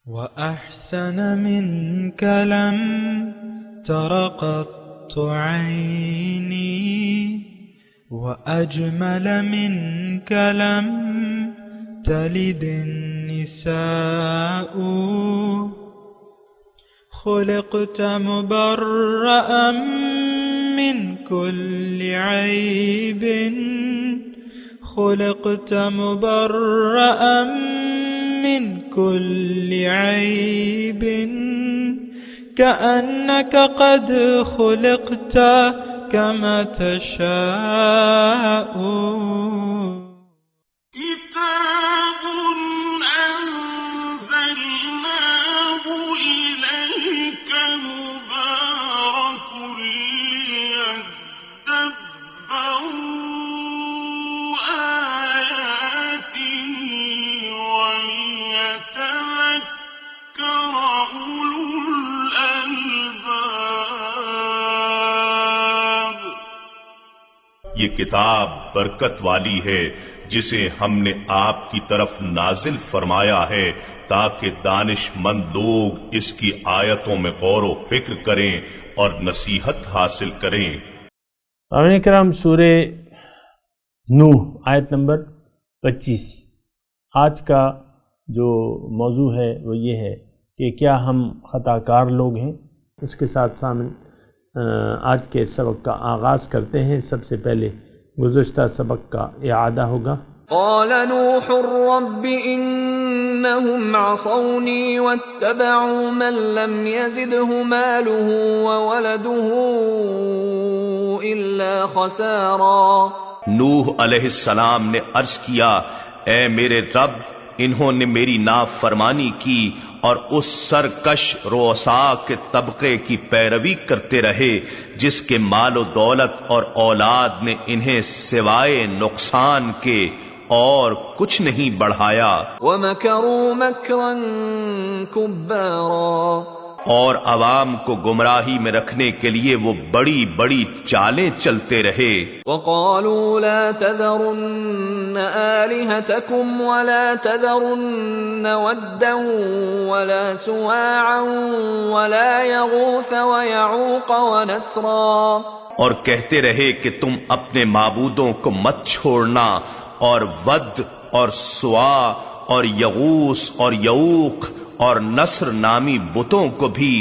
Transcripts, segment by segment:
وأحسن منك لم تر قط عيني وأجمل منك لم تلد النساء خلقت مبرأ من كل عيب خلقت مبرأ من كل عيب كأنك قد خلقت كما تشاء كتاب أنزلناه إليك مبارك ليدبروا آياته وليتذكر أولو الألباب. یہ کتاب برکت والی ہے جسے ہم نے آپ کی طرف نازل فرمایا ہے تاکہ دانش مند لوگ اس کی آیتوں میں غور و فکر کریں اور نصیحت حاصل کریں. سامعین کرام، سورہ نوح آیت نمبر 25. آج کا جو موضوع ہے وہ یہ ہے کہ کیا ہم خطا کار لوگ ہیں. اس کے ساتھ سامنے آج کے سبق کا آغاز کرتے ہیں. سب سے پہلے گزشتہ سبق کا اعادہ ہوگا. قال نوح رب انہم عصونی واتبعوا من لم يزده ماله وولده الا خسارا. نوح علیہ السلام نے عرض کیا، اے میرے رب، انہوں نے میری نافرمانی کی اور اس سرکش رؤساء کے طبقے کی پیروی کرتے رہے جس کے مال و دولت اور اولاد نے انہیں سوائے نقصان کے اور کچھ نہیں بڑھایا. ومکروا مکرا کبارا. اور عوام کو گمراہی میں رکھنے کے لیے وہ بڑی بڑی چالیں چلتے رہے. وقالوا لا تذرن آلهتكم ولا تذرن ودا ولا سواعا ولا يغوث ويعوق ونسرا. اور کہتے رہے کہ تم اپنے معبودوں کو مت چھوڑنا اور ود اور سوا اور یغوث اور یعوق اور نصر نامی بتوں کو بھی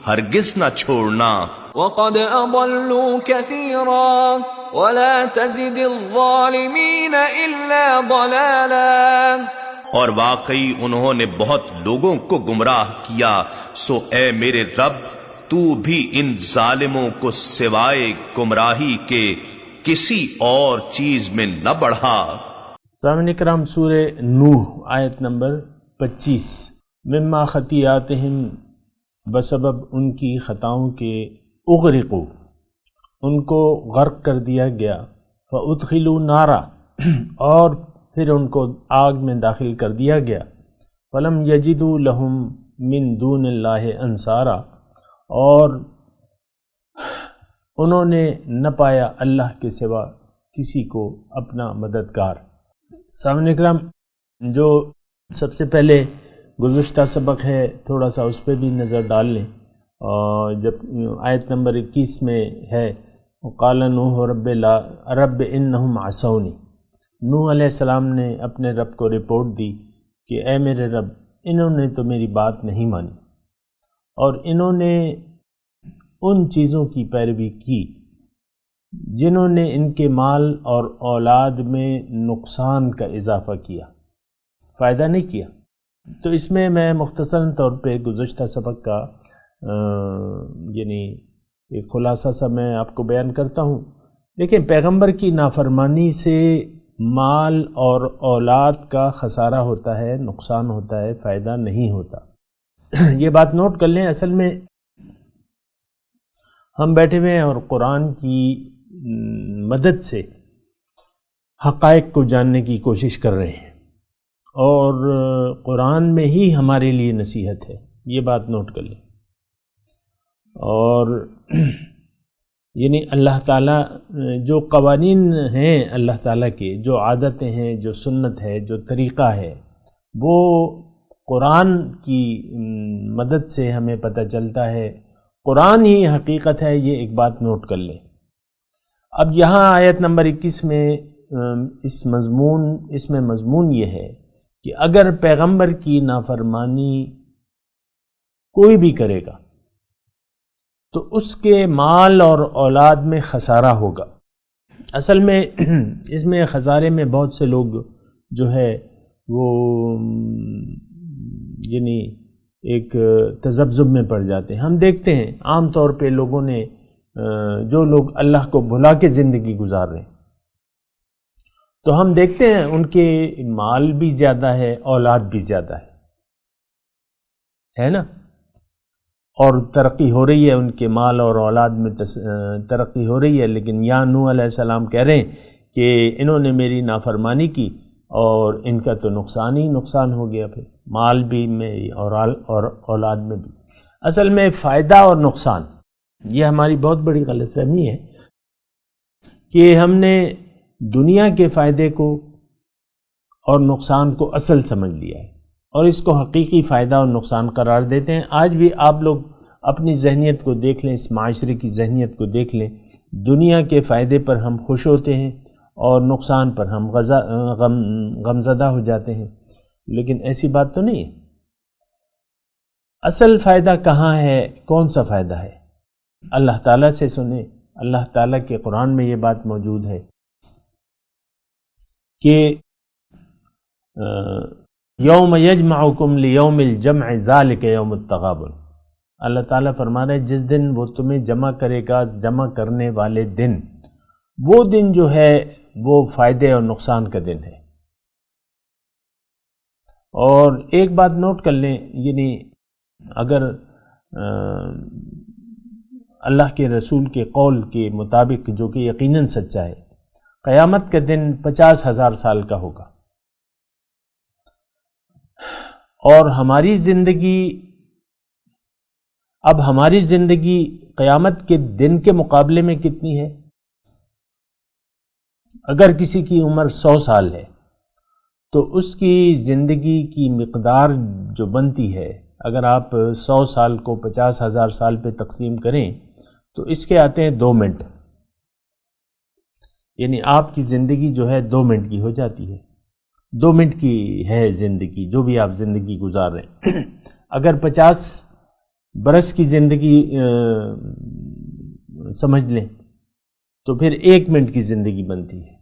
ہرگز نہ چھوڑنا. وقد اضلوا كثيرا ولا تزد الظالمين الا ضلالا. اور واقعی انہوں نے بہت لوگوں کو گمراہ کیا، سو اے میرے رب تو بھی ان ظالموں کو سوائے گمراہی کے کسی اور چیز میں نہ بڑھا. سامعین کرام، سورہ نوح آیت نمبر 25. مما خطیاتہم، بسبب ان کی خطاؤں کے، اغرقوا، ان کو غرق کر دیا گیا، فادخلوا نارا، اور پھر ان کو آگ میں داخل کر دیا گیا، فلم یجدوا لہم من دون اللہ انصارا، اور انہوں نے نہ پایا اللہ کے سوا کسی کو اپنا مددگار. سامعین اکرام، جو سب سے پہلے گزشتہ سبق ہے تھوڑا سا اس پہ بھی نظر ڈال لیں. اور جب آیت نمبر 21 میں ہے قال نوح رب انہم عصونی، نوح علیہ السلام نے اپنے رب کو رپورٹ دی کہ اے میرے رب، انہوں نے تو میری بات نہیں مانی اور انہوں نے ان چیزوں کی پیروی کی جنہوں نے ان کے مال اور اولاد میں نقصان کا اضافہ کیا، فائدہ نہیں کیا. تو اس میں مختصراً طور پہ گزشتہ سبق کا یعنی ایک خلاصہ سا میں آپ کو بیان کرتا ہوں. لیکن پیغمبر کی نافرمانی سے مال اور اولاد کا خسارہ ہوتا ہے، نقصان ہوتا ہے، فائدہ نہیں ہوتا. یہ بات نوٹ کر لیں. اصل میں ہم بیٹھے ہوئے ہیں اور قرآن کی مدد سے حقائق کو جاننے کی کوشش کر رہے ہیں، اور قرآن میں ہی ہمارے لیے نصیحت ہے، یہ بات نوٹ کر لیں. اور یعنی اللہ تعالیٰ جو قوانین ہیں، اللہ تعالیٰ کے جو عادتیں ہیں، جو سنت ہے، جو طریقہ ہے، وہ قرآن کی مدد سے ہمیں پتہ چلتا ہے، قرآن ہی حقیقت ہے، یہ ایک بات نوٹ کر لیں۔ اب یہاں آیت نمبر 21 میں اس میں مضمون یہ ہے کہ اگر پیغمبر کی نافرمانی کوئی بھی کرے گا تو اس کے مال اور اولاد میں خسارہ ہوگا۔ اصل میں اس میں خسارے میں بہت سے لوگ جو ہے وہ یعنی ایک تذبذب میں پڑ جاتے ہیں۔ ہم دیکھتے ہیں عام طور پہ لوگوں نے جو لوگ اللہ کو بھلا کے زندگی گزار رہے ہیں تو ہم دیکھتے ہیں ان کے مال بھی زیادہ ہے، اولاد بھی زیادہ ہے نا، اور ترقی ہو رہی ہے، ان کے مال اور اولاد میں ترقی ہو رہی ہے، لیکن یا نوح علیہ السلام کہہ رہے ہیں کہ انہوں نے میری نافرمانی کی اور ان کا تو نقصان ہی نقصان ہو گیا، پھر مال بھی میں اور اولاد میں بھی۔ اصل میں فائدہ اور نقصان یہ ہماری بہت بڑی غلط فہمی ہے کہ ہم نے دنیا کے فائدے کو اور نقصان کو اصل سمجھ لیا ہے اور اس کو حقیقی فائدہ اور نقصان قرار دیتے ہیں۔ آج بھی آپ لوگ اپنی ذہنیت کو دیکھ لیں، اس معاشرے کی ذہنیت کو دیکھ لیں، دنیا کے فائدے پر ہم خوش ہوتے ہیں اور نقصان پر ہم غمزدہ ہو جاتے ہیں، لیکن ایسی بات تو نہیں ہے۔ اصل فائدہ کہاں ہے؟ کون سا فائدہ ہے؟ اللہ تعالیٰ سے سنیں، اللہ تعالیٰ کے قرآن میں یہ بات موجود ہے کہ یوم یجمعکم لیوم الجمع ذالک یوم التغابن، اللہ تعالیٰ فرما رہے ہیں جس دن وہ تمہیں جمع کرے گا، جمع کرنے والے دن، وہ دن جو ہے وہ فائدے اور نقصان کا دن ہے۔ اور ایک بات نوٹ کر لیں، یعنی اگر اللہ کے رسول کے قول کے مطابق جو کہ یقیناً سچا ہے، قیامت کا دن 50,000 سال کا ہوگا، اور ہماری زندگی قیامت کے دن کے مقابلے میں کتنی ہے؟ اگر کسی کی عمر 100 سال ہے تو اس کی زندگی کی مقدار جو بنتی ہے، اگر آپ 100 سال کو 50,000 سال پہ تقسیم کریں تو اس کے آتے ہیں 2 منٹ، یعنی آپ کی زندگی جو ہے 2 منٹ کی ہو جاتی ہے۔ 2 منٹ کی ہے زندگی، جو بھی آپ زندگی گزار رہے ہیں۔ اگر 50 برس کی زندگی سمجھ لیں تو پھر 1 منٹ کی زندگی بنتی ہے۔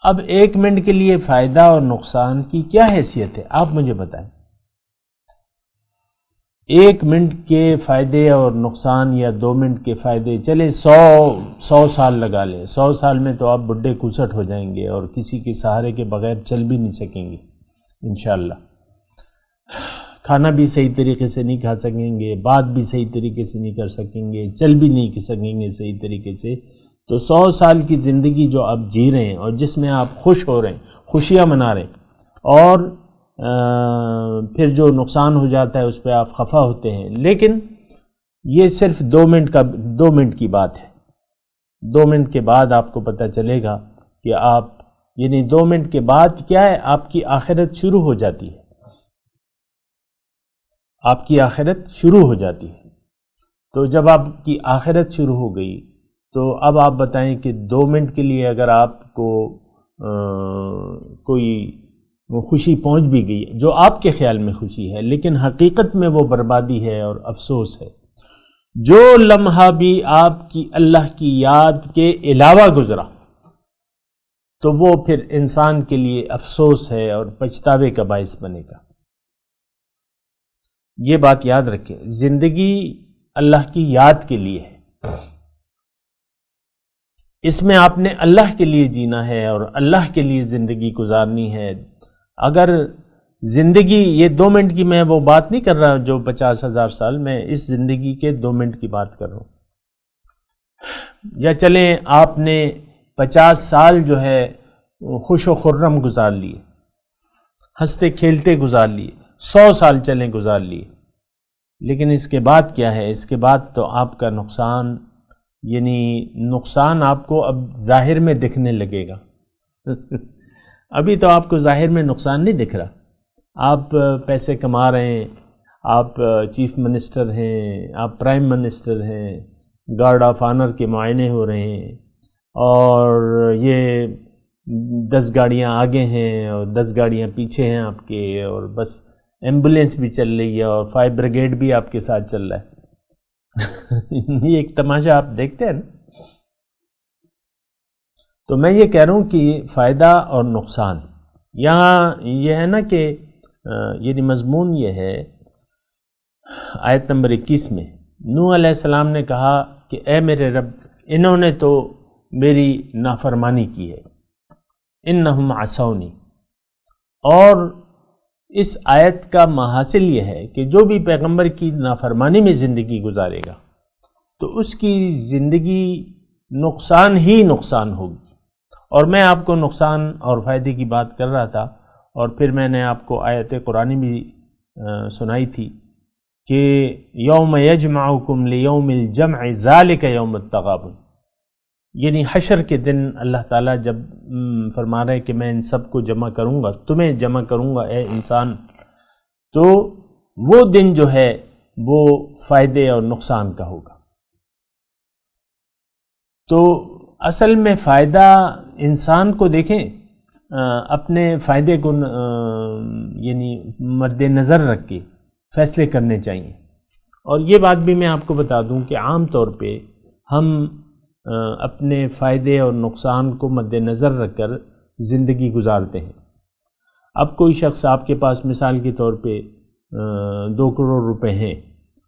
اب 1 منٹ کے لیے فائدہ اور نقصان کی کیا حیثیت ہے؟ آپ مجھے بتائیں۔ 1 منٹ کے فائدے اور نقصان یا 2 منٹ کے فائدے، چلے 100 سال لگا لیں، 100 سال میں تو آپ بڈھے کسٹ ہو جائیں گے اور کسی کے سہارے کے بغیر چل بھی نہیں سکیں گے انشاءاللہ، کھانا بھی صحیح طریقے سے نہیں کھا سکیں گے، بات بھی صحیح طریقے سے نہیں کر سکیں گے، چل بھی نہیں سکیں گے صحیح طریقے سے۔ تو 100 سال کی زندگی جو آپ جی رہے ہیں اور جس میں آپ خوش ہو رہے ہیں، خوشیاں منا رہے ہیں، اور پھر جو نقصان ہو جاتا ہے اس پہ آپ خفا ہوتے ہیں، لیکن یہ صرف 2 منٹ کی بات ہے۔ 2 منٹ کے بعد آپ کو پتہ چلے گا کہ آپ، یعنی 2 منٹ کے بعد کیا ہے، آپ کی آخرت شروع ہو جاتی ہے، آپ کی آخرت شروع ہو جاتی ہے۔ تو جب آپ کی آخرت شروع ہو گئی تو اب آپ بتائیں کہ 2 منٹ کے لیے اگر آپ کو کوئی خوشی پہنچ بھی گئی جو آپ کے خیال میں خوشی ہے، لیکن حقیقت میں وہ بربادی ہے اور افسوس ہے۔ جو لمحہ بھی آپ کی اللہ کی یاد کے علاوہ گزرا تو وہ پھر انسان کے لیے افسوس ہے اور پچھتاوے کا باعث بنے گا۔ یہ بات یاد رکھیں، زندگی اللہ کی یاد کے لیے ہے، اس میں آپ نے اللہ کے لیے جینا ہے اور اللہ کے لیے زندگی گزارنی ہے۔ اگر زندگی یہ 2 منٹ کی، میں وہ بات نہیں کر رہا جو 50,000 سال، میں اس زندگی کے 2 منٹ کی بات کر رہا ہوں۔ یا چلیں آپ نے 50 سال جو ہے خوش و خرم گزار لیے، ہنستے کھیلتے گزار لیے، 100 سال چلیں گزار لیے، لیکن اس کے بعد کیا ہے؟ اس کے بعد تو آپ کا نقصان، یعنی نقصان آپ کو اب ظاہر میں دکھنے لگے گا۔ ابھی تو آپ کو ظاہر میں نقصان نہیں دکھ رہا، آپ پیسے کما رہے ہیں، آپ چیف منسٹر ہیں، آپ پرائم منسٹر ہیں، گارڈ آف آنر کے معائنے ہو رہے ہیں، اور یہ 10 گاڑیاں آگے ہیں اور 10 گاڑیاں پیچھے ہیں آپ کے، اور بس ایمبولینس بھی چل رہی ہے اور فائر بریگیڈ بھی آپ کے ساتھ چل رہا ہے۔ یہ ایک تماشا آپ دیکھتے ہیں نا۔ تو میں یہ کہہ رہا ہوں کہ فائدہ اور نقصان یہاں یہ ہے نا کہ یعنی مضمون یہ ہے آیت نمبر 21 میں نوح علیہ السلام نے کہا کہ اے میرے رب، انہوں نے تو میری نافرمانی کی ہے، انہم عصونی۔ اور اس آیت کا محاصل یہ ہے کہ جو بھی پیغمبر کی نافرمانی میں زندگی گزارے گا تو اس کی زندگی نقصان ہی نقصان ہوگی۔ اور میں آپ کو نقصان اور فائدے کی بات کر رہا تھا، اور پھر میں نے آپ کو آیت قرآنی بھی سنائی تھی کہ یوم یجمعکم لیوم الجمع ذالک یوم التغابن، یعنی حشر کے دن اللہ تعالیٰ جب فرما رہے کہ میں ان سب کو جمع کروں گا، تمہیں جمع کروں گا اے انسان، تو وہ دن جو ہے وہ فائدے اور نقصان کا ہوگا۔ تو اصل میں فائدہ انسان کو دیکھیں اپنے فائدے کو یعنی مد نظر رکھ کے فیصلے کرنے چاہیے۔ اور یہ بات بھی میں آپ کو بتا دوں کہ عام طور پہ ہم اپنے فائدے اور نقصان کو مد نظر رکھ کر زندگی گزارتے ہیں۔ اب کوئی شخص آپ کے پاس مثال کے طور پہ 2 کروڑ روپے ہیں،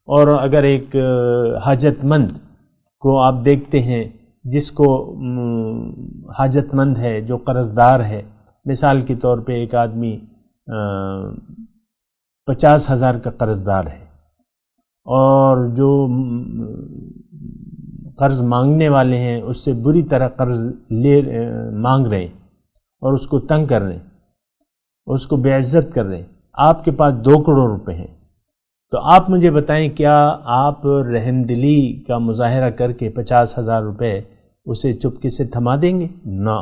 اور اگر ایک حاجت مند کو آپ دیکھتے ہیں جس کو حاجت مند ہے، جو قرض دار ہے، مثال کے طور پہ ایک آدمی 50,000 کا قرض دار ہے، اور جو قرض مانگنے والے ہیں اس سے بری طرح قرض مانگ رہے ہیں اور اس کو تنگ کر رہے ہیں، اس کو بے عزت کر رہے ہیں۔ آپ کے پاس 2 کروڑ روپے ہیں، تو آپ مجھے بتائیں کیا آپ رحم دلی کا مظاہرہ کر کے 50,000 روپے اسے چپکے سے تھما دیں گے؟ نہ،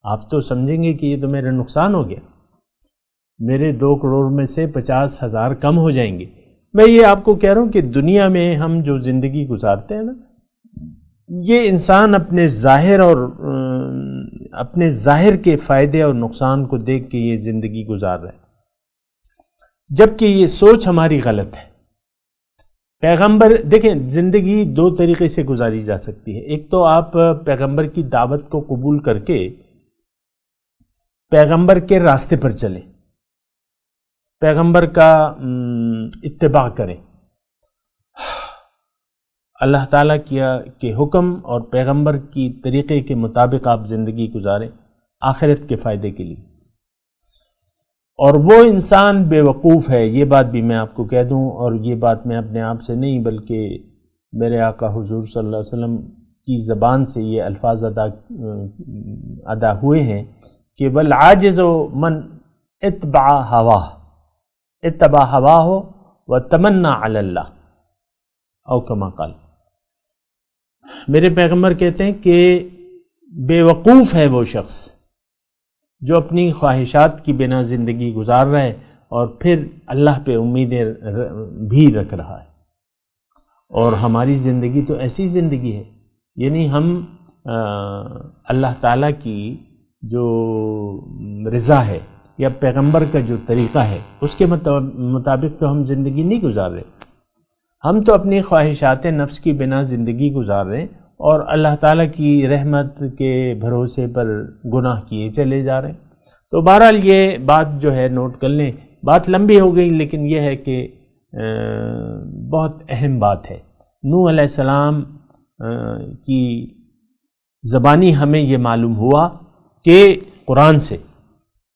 آپ تو سمجھیں گے کہ یہ تو میرا نقصان ہو گیا، میرے 2 کروڑ میں سے 50,000 کم ہو جائیں گے۔ میں یہ آپ کو کہہ رہا ہوں کہ دنیا میں ہم جو زندگی گزارتے ہیں نا، یہ انسان اپنے ظاہر اور اپنے ظاہر کے فائدے اور نقصان کو دیکھ کے یہ زندگی گزار رہا ہے، جبکہ یہ سوچ ہماری غلط ہے۔ پیغمبر دیکھیں، زندگی 2 طریقے سے گزاری جا سکتی ہے۔ ایک تو آپ پیغمبر کی دعوت کو قبول کر کے پیغمبر کے راستے پر چلیں، پیغمبر کا اتباع کریں، اللہ تعالیٰ کے حکم اور پیغمبر کی طریقے کے مطابق آپ زندگی گزاریں آخرت کے فائدے کے لیے۔ اور وہ انسان بے وقوف ہے، یہ بات بھی میں آپ کو کہہ دوں، اور یہ بات میں اپنے آپ سے نہیں بلکہ میرے آقا حضور صلی اللہ علیہ وسلم کی زبان سے یہ الفاظ ادا ہوئے ہیں کہ والعاجز من اتبع ہواہ وتمنى علی اللہ، او کما قال۔ میرے پیغمبر کہتے ہیں کہ بے وقوف ہے وہ شخص جو اپنی خواہشات کی بنا زندگی گزار رہا ہے اور پھر اللہ پہ امیدیں بھی رکھ رہا ہے۔ اور ہماری زندگی تو ایسی زندگی ہے، یعنی ہم اللہ تعالیٰ کی جو رضا ہے یا پیغمبر کا جو طریقہ ہے اس کے مطابق تو ہم زندگی نہیں گزار رہے، ہم تو اپنی خواہشات نفس کی بنا زندگی گزار رہے ہیں اور اللہ تعالیٰ کی رحمت کے بھروسے پر گناہ کیے چلے جا رہے ہیں۔ تو بہرحال یہ بات جو ہے نوٹ کر لیں، بات لمبی ہو گئی لیکن یہ ہے کہ بہت اہم بات ہے۔ نوح علیہ السلام کی زبانی ہمیں یہ معلوم ہوا کہ قرآن سے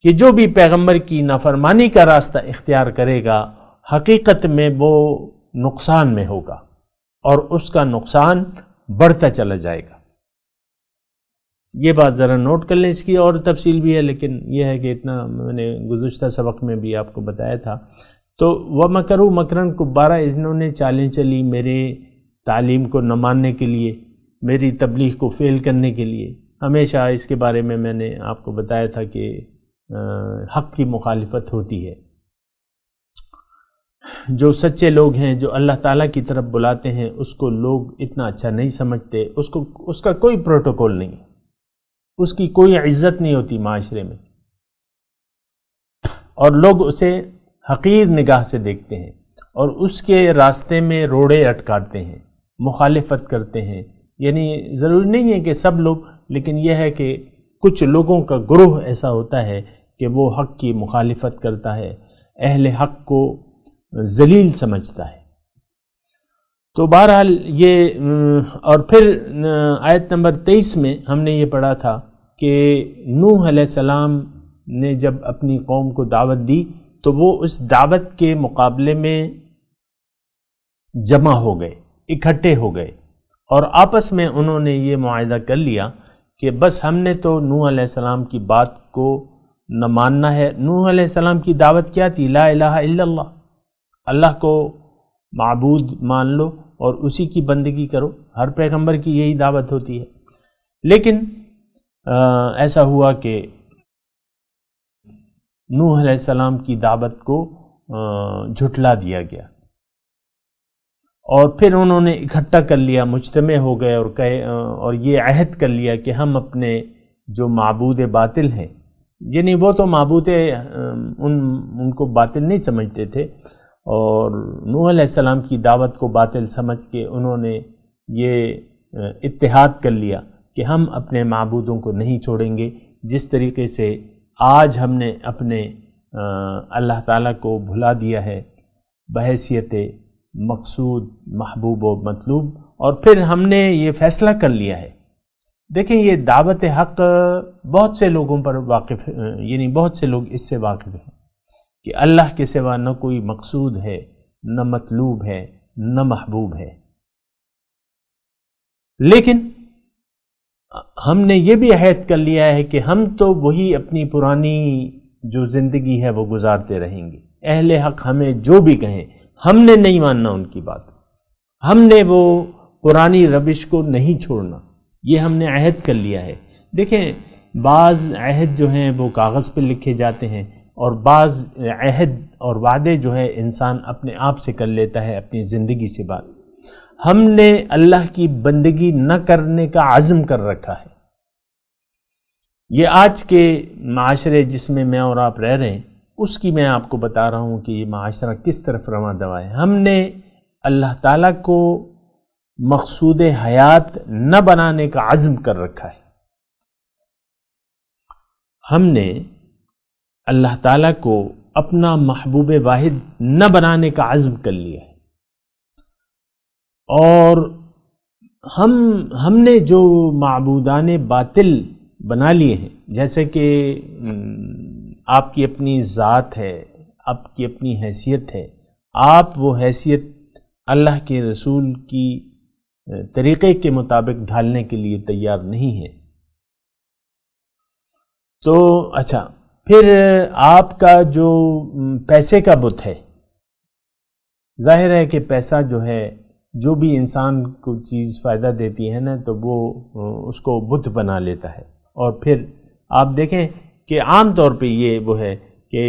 کہ جو بھی پیغمبر کی نافرمانی کا راستہ اختیار کرے گا حقیقت میں وہ نقصان میں ہوگا اور اس کا نقصان بڑھتا چلا جائے گا۔ یہ بات ذرا نوٹ کر لیں، اس کی اور تفصیل بھی ہے لیکن یہ ہے کہ اتنا میں نے گزشتہ سبق میں بھی آپ کو بتایا تھا۔ تو وَمَكَرُوا مَكْرًا كُبَّارًا، انہوں نے چالیں چلی میرے تعلیم کو نہ ماننے کے لیے، میری تبلیغ کو فیل کرنے کے لیے۔ ہمیشہ اس کے بارے میں نے آپ کو بتایا تھا کہ حق کی مخالفت ہوتی ہے۔ جو سچے لوگ ہیں، جو اللہ تعالیٰ کی طرف بلاتے ہیں، اس کو لوگ اتنا اچھا نہیں سمجھتے، اس کا کوئی پروٹوکول نہیں، اس کی کوئی عزت نہیں ہوتی معاشرے میں، اور لوگ اسے حقیر نگاہ سے دیکھتے ہیں اور اس کے راستے میں روڑے اٹکاتے ہیں، مخالفت کرتے ہیں۔ یعنی ضروری نہیں ہے کہ سب لوگ، لیکن یہ ہے کہ کچھ لوگوں کا گروہ ایسا ہوتا ہے کہ وہ حق کی مخالفت کرتا ہے، اہل حق کو ذلیل سمجھتا ہے۔ تو بہرحال یہ، اور پھر آیت نمبر 23 میں ہم نے یہ پڑھا تھا کہ نوح علیہ السلام نے جب اپنی قوم کو دعوت دی تو وہ اس دعوت کے مقابلے میں جمع ہو گئے، اکٹھے ہو گئے، اور آپس میں انہوں نے یہ معاہدہ کر لیا کہ بس ہم نے تو نوح علیہ السلام کی بات کو نہ ماننا ہے۔ نوح علیہ السلام کی دعوت کیا تھی؟ لا الہ الا اللہ، اللہ کو معبود مان لو اور اسی کی بندگی کرو۔ ہر پیغمبر کی یہی دعوت ہوتی ہے، لیکن ایسا ہوا کہ نوح علیہ السلام کی دعوت کو جھٹلا دیا گیا، اور پھر انہوں نے اکٹھا کر لیا، مجتمع ہو گئے اور یہ عہد کر لیا کہ ہم اپنے جو معبود باطل ہیں، یعنی وہ تو معبود ان کو باطل نہیں سمجھتے تھے، اور نوح علیہ السلام کی دعوت کو باطل سمجھ کے انہوں نے یہ اتحاد کر لیا کہ ہم اپنے معبودوں کو نہیں چھوڑیں گے، جس طریقے سے آج ہم نے اپنے اللہ تعالیٰ کو بھلا دیا ہے بحیثیت مقصود، محبوب و مطلوب، اور پھر ہم نے یہ فیصلہ کر لیا ہے۔ دیکھیں، یہ دعوت حق بہت سے لوگوں پر واقف، یعنی بہت سے لوگ اس سے واقف ہیں کہ اللہ کے سوا نہ کوئی مقصود ہے، نہ مطلوب ہے، نہ محبوب ہے، لیکن ہم نے یہ بھی عہد کر لیا ہے کہ ہم تو وہی اپنی پرانی جو زندگی ہے وہ گزارتے رہیں گے۔ اہل حق ہمیں جو بھی کہیں، ہم نے نہیں ماننا ان کی بات، ہم نے وہ پرانی روش کو نہیں چھوڑنا، یہ ہم نے عہد کر لیا ہے۔ دیکھیں، بعض عہد جو ہیں وہ کاغذ پہ لکھے جاتے ہیں، اور بعض عہد اور وعدے جو ہے انسان اپنے آپ سے کر لیتا ہے اپنی زندگی سے بات۔ ہم نے اللہ کی بندگی نہ کرنے کا عزم کر رکھا ہے۔ یہ آج کے معاشرے جس میں میں اور آپ رہ رہے ہیں، اس کی میں آپ کو بتا رہا ہوں کہ یہ معاشرہ کس طرف رواں دوا ہے۔ ہم نے اللہ تعالیٰ کو مقصود حیات نہ بنانے کا عزم کر رکھا ہے۔ ہم نے اللہ تعالیٰ کو اپنا محبوب واحد نہ بنانے کا عزم کر لیا ہے، اور ہم نے جو معبودان باطل بنا لیے ہیں، جیسے کہ آپ کی اپنی ذات ہے، آپ کی اپنی حیثیت ہے، آپ وہ حیثیت اللہ کے رسول کی طریقے کے مطابق ڈھالنے کے لیے تیار نہیں ہے۔ تو اچھا، پھر آپ کا جو پیسے کا بت ہے، ظاہر ہے کہ پیسہ جو ہے، جو بھی انسان کو چیز فائدہ دیتی ہے نا، تو وہ اس کو بت بنا لیتا ہے، اور پھر آپ دیکھیں کہ عام طور پہ یہ وہ ہے کہ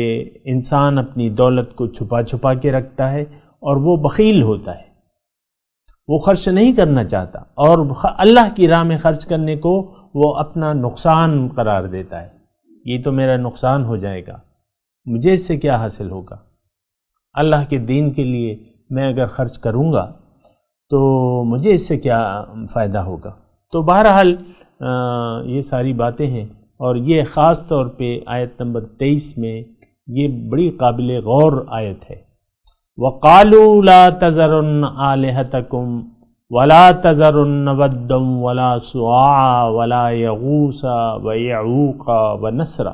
انسان اپنی دولت کو چھپا چھپا کے رکھتا ہے، اور وہ بخیل ہوتا ہے، وہ خرچ نہیں کرنا چاہتا، اور اللہ کی راہ میں خرچ کرنے کو وہ اپنا نقصان قرار دیتا ہے۔ یہ تو میرا نقصان ہو جائے گا، مجھے اس سے کیا حاصل ہوگا؟ اللہ کے دین کے لیے میں اگر خرچ کروں گا تو مجھے اس سے کیا فائدہ ہوگا؟ تو بہرحال یہ ساری باتیں ہیں، اور یہ خاص طور پہ آیت نمبر 23 میں یہ بڑی قابل غور آیت ہے۔ وَقَالُوا لَا تَذَرُنَّ آلِهَتَكُمْ وَلَا تَذَرُنَّ وَدًّا وَلَا سُوَاعًا وَلَا يَغُوثَ وَيَعُوقَ وَنَسْرًا۔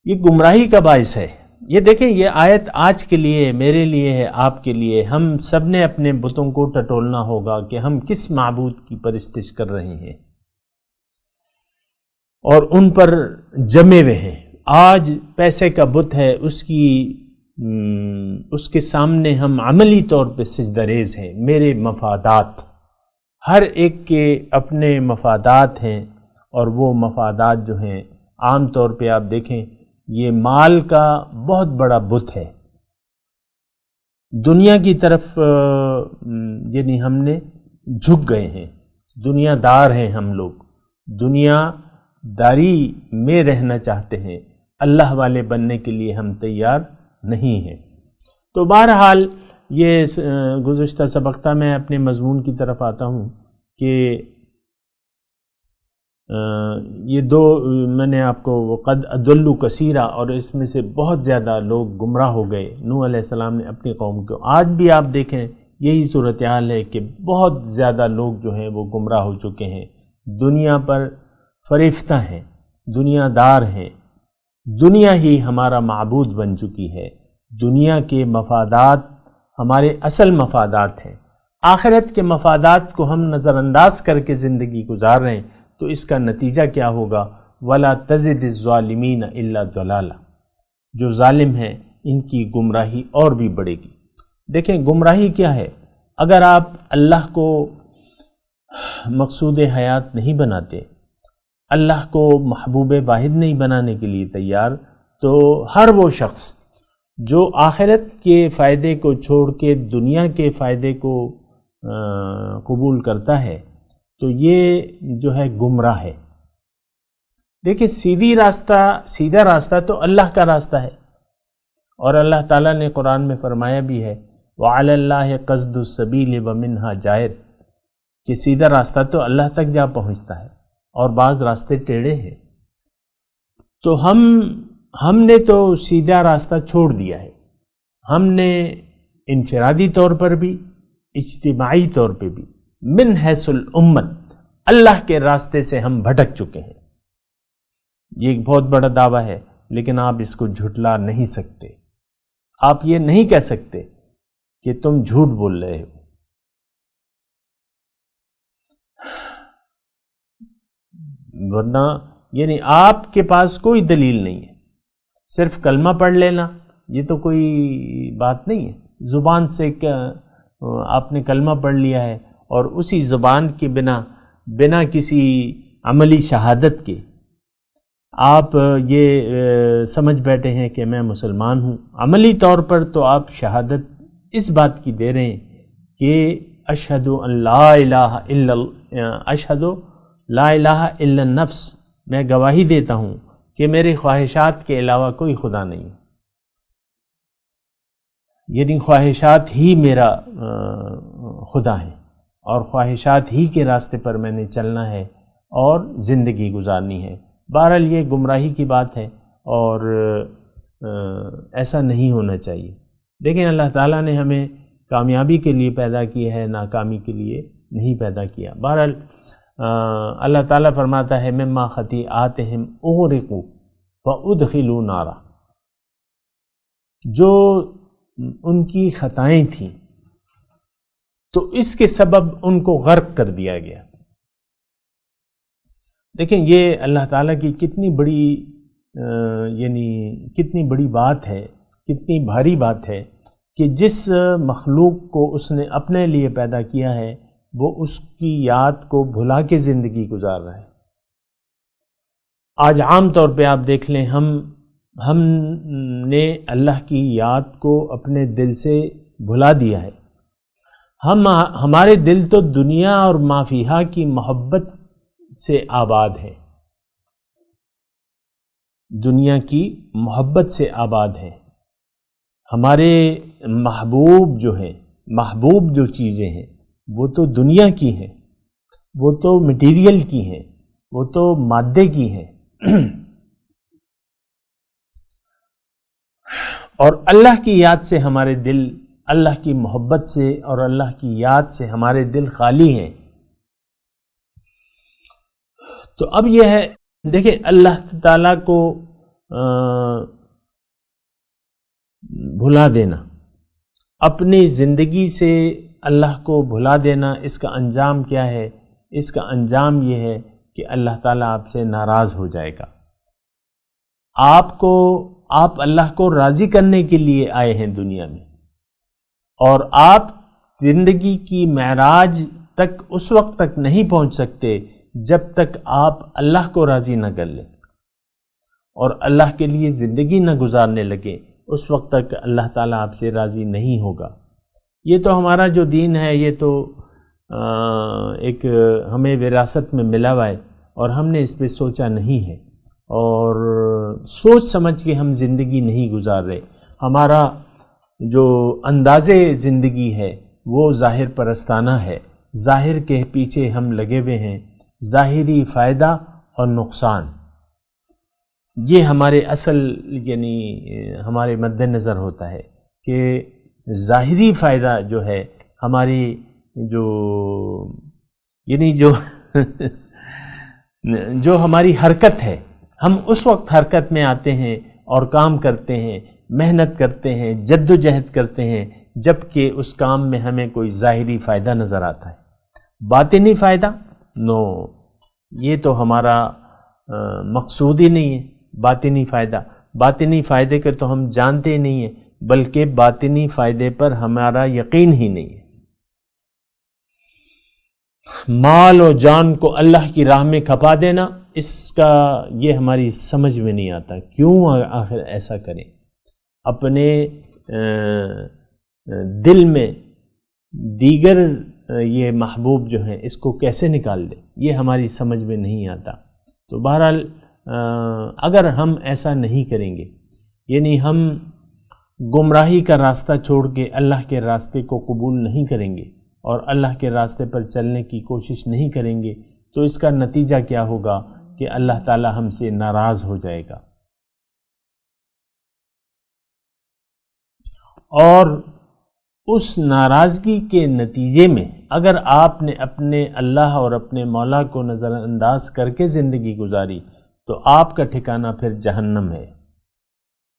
یہ گمراہی کا باعث ہے۔ یہ دیکھیں، یہ آیت آج کے لیے، میرے لیے ہے، آپ کے لیے، ہم سب نے اپنے بتوں کو ٹٹولنا ہوگا کہ ہم کس معبود کی پرستش کر رہے ہیں اور ان پر جمے ہوئے ہیں۔ آج پیسے کا بت ہے، اس کے سامنے ہم عملی طور پہ سجدہ ریز ہیں۔ میرے مفادات، ہر ایک کے اپنے مفادات ہیں، اور وہ مفادات جو ہیں عام طور پہ آپ دیکھیں یہ مال کا بہت بڑا بت ہے. دنیا کی طرف یعنی ہم نے جھک گئے ہیں، دنیا دار ہیں ہم لوگ، دنیا داری میں رہنا چاہتے ہیں، اللہ والے بننے کے لیے ہم تیار نہیں ہیں. تو بہرحال یہ گزشتہ سبق تھا. میں اپنے مضمون کی طرف آتا ہوں کہ یہ دو میں نے آپ کو وقد اضلوا کثیرا، اور اس میں سے بہت زیادہ لوگ گمراہ ہو گئے. نوح علیہ السلام نے اپنی قوم کو، آج بھی آپ دیکھیں یہی صورتحال ہے کہ بہت زیادہ لوگ جو ہیں وہ گمراہ ہو چکے ہیں، دنیا پر فریفتہ ہیں، دنیا دار ہیں، دنیا ہی ہمارا معبود بن چکی ہے، دنیا کے مفادات ہمارے اصل مفادات ہیں. آخرت کے مفادات کو ہم نظر انداز کر کے زندگی گزار رہے ہیں، تو اس کا نتیجہ کیا ہوگا؟ وَلَا تَزِدِ الظَّالِمِينَ إِلَّا ضَلَالًا. جو ظالم ہیں ان کی گمراہی اور بھی بڑھے گی. دیکھیں گمراہی کیا ہے؟ اگر آپ اللہ کو مقصود حیات نہیں بناتے، اللہ کو محبوب واحد نہیں بنانے کے لیے تیار، تو ہر وہ شخص جو آخرت کے فائدے کو چھوڑ کے دنیا کے فائدے کو قبول کرتا ہے تو یہ جو ہے گمراہ ہے. دیکھیں سیدھا راستہ تو اللہ کا راستہ ہے، اور اللہ تعالیٰ نے قرآن میں فرمایا بھی ہے وَعَلَى اللَّهِ قَصْدُ السَّبِيلِ وَمِنْهَا جَائِرٌ، کہ سیدھا راستہ تو اللہ تک جا پہنچتا ہے اور بعض راستے ٹیڑھے ہیں. تو ہم نے تو سیدھا راستہ چھوڑ دیا ہے. ہم نے انفرادی طور پر بھی، اجتماعی طور پہ بھی، من حیث الامت اللہ کے راستے سے ہم بھٹک چکے ہیں. یہ ایک بہت بڑا دعویٰ ہے، لیکن آپ اس کو جھٹلا نہیں سکتے. آپ یہ نہیں کہہ سکتے کہ تم جھوٹ بول رہے ہو. ورنہ یعنی آپ کے پاس کوئی دلیل نہیں ہے، صرف کلمہ پڑھ لینا یہ تو کوئی بات نہیں ہے. زبان سے آپ نے کلمہ پڑھ لیا ہے اور اسی زبان کے بنا کسی عملی شہادت کے آپ یہ سمجھ بیٹھے ہیں کہ میں مسلمان ہوں. عملی طور پر تو آپ شہادت اس بات کی دے رہے ہیں کہ اشہد ان لا الہ الا النفس، میں گواہی دیتا ہوں کہ میرے خواہشات کے علاوہ کوئی خدا نہیں، یعنی خواہشات ہی میرا خدا ہے، اور خواہشات ہی کے راستے پر میں نے چلنا ہے اور زندگی گزارنی ہے. بہرحال یہ گمراہی کی بات ہے اور ایسا نہیں ہونا چاہیے. لیکن اللہ تعالیٰ نے ہمیں کامیابی کے لیے پیدا کیا ہے، ناکامی کے لیے نہیں پیدا کیا. بہرحال اللہ تعالیٰ فرماتا ہے مما خطیئاتہم اغرقوا فادخلوا نارا، جو ان کی خطائیں تھیں تو اس کے سبب ان کو غرق کر دیا گیا. دیکھیں یہ اللہ تعالیٰ کی کتنی بڑی یعنی کتنی بڑی بات ہے، کتنی بھاری بات ہے کہ جس مخلوق کو اس نے اپنے لیے پیدا کیا ہے وہ اس کی یاد کو بھلا کے زندگی گزار رہا ہے. آج عام طور پہ آپ دیکھ لیں ہم نے اللہ کی یاد کو اپنے دل سے بھلا دیا ہے. ہمارے دل تو دنیا اور ما فیہا کی محبت سے آباد ہے، دنیا کی محبت سے آباد ہے. ہمارے محبوب جو ہیں، محبوب جو چیزیں ہیں وہ تو دنیا کی ہیں، وہ تو مٹیریل کی ہیں، وہ تو مادے کی ہیں. اور اللہ کی یاد سے ہمارے دل، اللہ کی محبت سے اور اللہ کی یاد سے ہمارے دل خالی ہیں. تو اب یہ ہے، دیکھیں اللہ تعالیٰ کو بھلا دینا، اپنی زندگی سے اللہ کو بھلا دینا، اس کا انجام کیا ہے؟ اس کا انجام یہ ہے کہ اللہ تعالیٰ آپ سے ناراض ہو جائے گا. آپ اللہ کو راضی کرنے کے لیے آئے ہیں دنیا میں، اور آپ زندگی کی معراج تک اس وقت تک نہیں پہنچ سکتے جب تک آپ اللہ کو راضی نہ کر لیں. اور اللہ کے لیے زندگی نہ گزارنے لگیں، اس وقت تک اللہ تعالیٰ آپ سے راضی نہیں ہوگا۔ یہ تو ہمارا جو دین ہے یہ تو ایک ہمیں وراثت میں ملا ہوا ہے، اور ہم نے اس پہ سوچا نہیں ہے، اور سوچ سمجھ کے ہم زندگی نہیں گزار رہے۔ ہمارا جو انداز زندگی ہے وہ ظاہر پرستانہ ہے، ظاہر کے پیچھے ہم لگے ہوئے ہیں، ظاہری فائدہ اور نقصان، یہ ہمارے اصل یعنی ہمارے مد نظر ہوتا ہے کہ ظاہری فائدہ جو ہے ہماری یعنی جو ہماری حرکت ہے، ہم اس وقت حرکت میں آتے ہیں اور کام کرتے ہیں، محنت کرتے ہیں، جد و جہد کرتے ہیں جب کہ اس کام میں ہمیں کوئی ظاہری فائدہ نظر آتا ہے۔ باطنی فائدہ نو، یہ تو ہمارا مقصود ہی نہیں ہے۔ باطنی فائدے کے تو ہم جانتے ہی نہیں ہیں، بلکہ باطنی فائدے پر ہمارا یقین ہی نہیں ہے۔ مال و جان کو اللہ کی راہ میں کھپا دینا، اس کا یہ ہماری سمجھ میں نہیں آتا، کیوں آخر ایسا کریں؟ اپنے دل میں دیگر یہ محبوب جو ہیں اس کو کیسے نکال دیں، یہ ہماری سمجھ میں نہیں آتا۔ تو بہرحال اگر ہم ایسا نہیں کریں گے، یعنی ہم گمراہی کا راستہ چھوڑ کے اللہ کے راستے کو قبول نہیں کریں گے اور اللہ کے راستے پر چلنے کی کوشش نہیں کریں گے، تو اس کا نتیجہ کیا ہوگا کہ اللہ تعالی ہم سے ناراض ہو جائے گا۔ اور اس ناراضگی کے نتیجے میں اگر آپ نے اپنے اللہ اور اپنے مولا کو نظر انداز کر کے زندگی گزاری تو آپ کا ٹھکانہ پھر جہنم ہے۔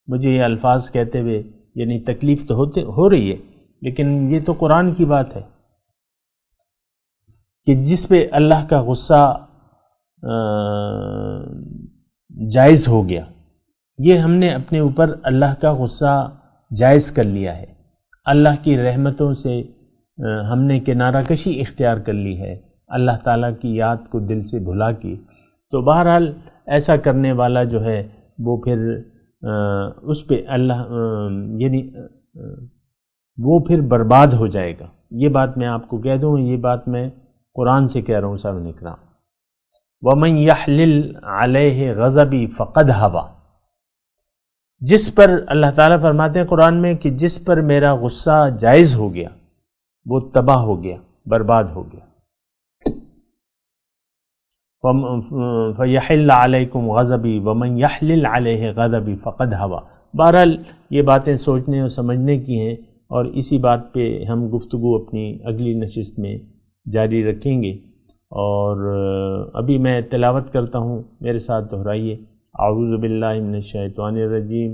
مجھے یہ الفاظ کہتے ہوئے یعنی تکلیف تو ہو رہی ہے، لیکن یہ تو قرآن کی بات ہے کہ جس پہ اللہ کا غصہ جائز ہو گیا، یہ ہم نے اپنے اوپر اللہ کا غصہ جائز کر لیا ہے، اللہ کی رحمتوں سے ہم نے کنارہ کشی اختیار کر لی ہے، اللہ تعالیٰ کی یاد کو دل سے بھلا کے۔ تو بہرحال ایسا کرنے والا جو ہے وہ پھر اس پہ اللہ یعنی وہ پھر برباد ہو جائے گا۔ یہ بات میں آپ کو کہہ دوں، یہ بات میں قرآن سے کہہ رہا ہوں سامعین اکرام۔ وَمَن يَحْلِلْ عَلَيْهِ غَضَبِي فَقَدْ هَوَى، جس پر اللہ تعالیٰ فرماتے ہیں قرآن میں کہ جس پر میرا غصہ جائز ہو گیا وہ تباہ ہو گیا، برباد ہو گیا۔ فَيَحِلَّ عَلَيْكُمْ غَضَبِي وَمَن يَحْلِلْ عَلَيْهِ غَضَبِي فَقَدْ هَوَى۔ بہرحال یہ باتیں سوچنے اور سمجھنے کی ہیں، اور اسی بات پہ ہم گفتگو اپنی اگلی نشست میں جاری رکھیں گے۔ اور ابھی میں تلاوت کرتا ہوں، میرے ساتھ دہرائیے۔ اعوذ باللہ من الشیطان الرجیم،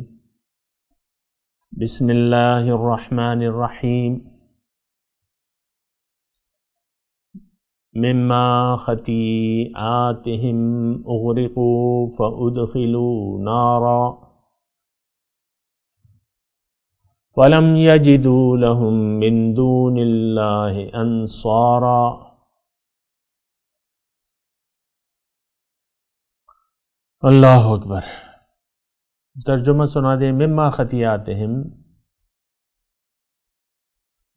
بسم اللہ الرحمن الرحیم۔ مما خطیئاتہم اغرقوا فادخلوا نارا فلم یجدوا لہم من دون اللہ انصارا۔ اللہ اکبر۔ ترجمہ سنا دیں۔ مما خطیئاتہم،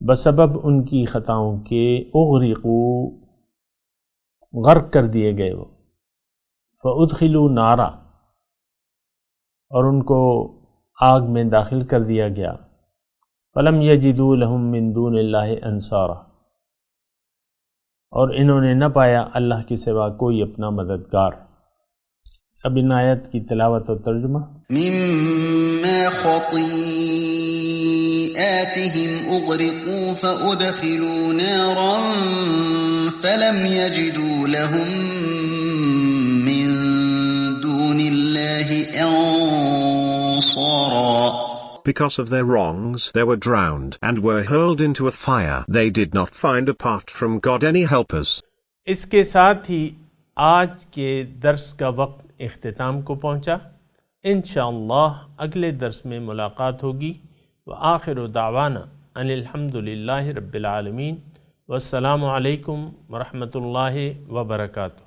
بسبب ان کی خطاؤں کے، اغرقوا، غرق کر دیے گئے وہ، فادخلوا نارا، اور ان کو آگ میں داخل کر دیا گیا، فلم یجدوا لہم من دون اللہ انصارا، اور انہوں نے نہ پایا اللہ کے سوا کوئی اپنا مددگار۔ اب ان آیت کی تلاوت اور ترجمہ۔ مما خطیئاتہم اغرقوا فادخلوا نارا فلم یجدوا لہم من دون اللہ انصارا۔ Because of their wrongs they were drowned and were hurled into a fire. They did not find apart from God any helpers. اس کے ساتھ ہی آج کے درس کا وقت اختتام کو پہنچا۔ انشاءاللہ اگلے درس میں ملاقات ہوگی۔ وآخر دعوانا ان الحمدللہ رب العالمین، والسلام علیکم ورحمۃ اللہ وبرکاتہ۔